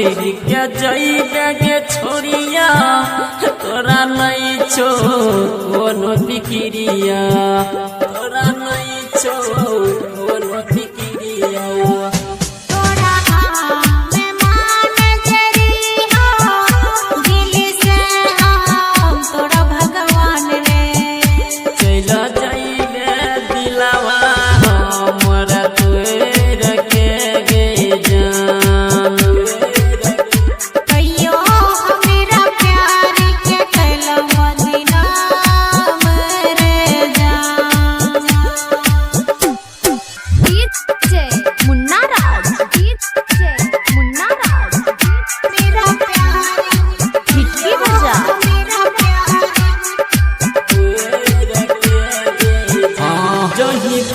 छोड़ के जाइबे गे छोरिया तोरा नहीं छो कोनो फिकिरिया तोरा नहीं छो कोनो फिकिरिया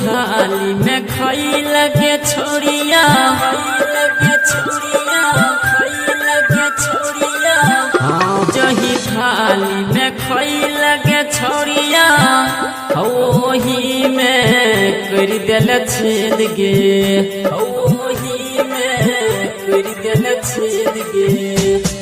थाली में खाई लगे छोरिया जही थाली में खाई लगे छोरिया ओही में कर दिल छेद गे ओही में कर दिल छेद गे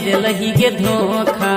दिलही के धोखा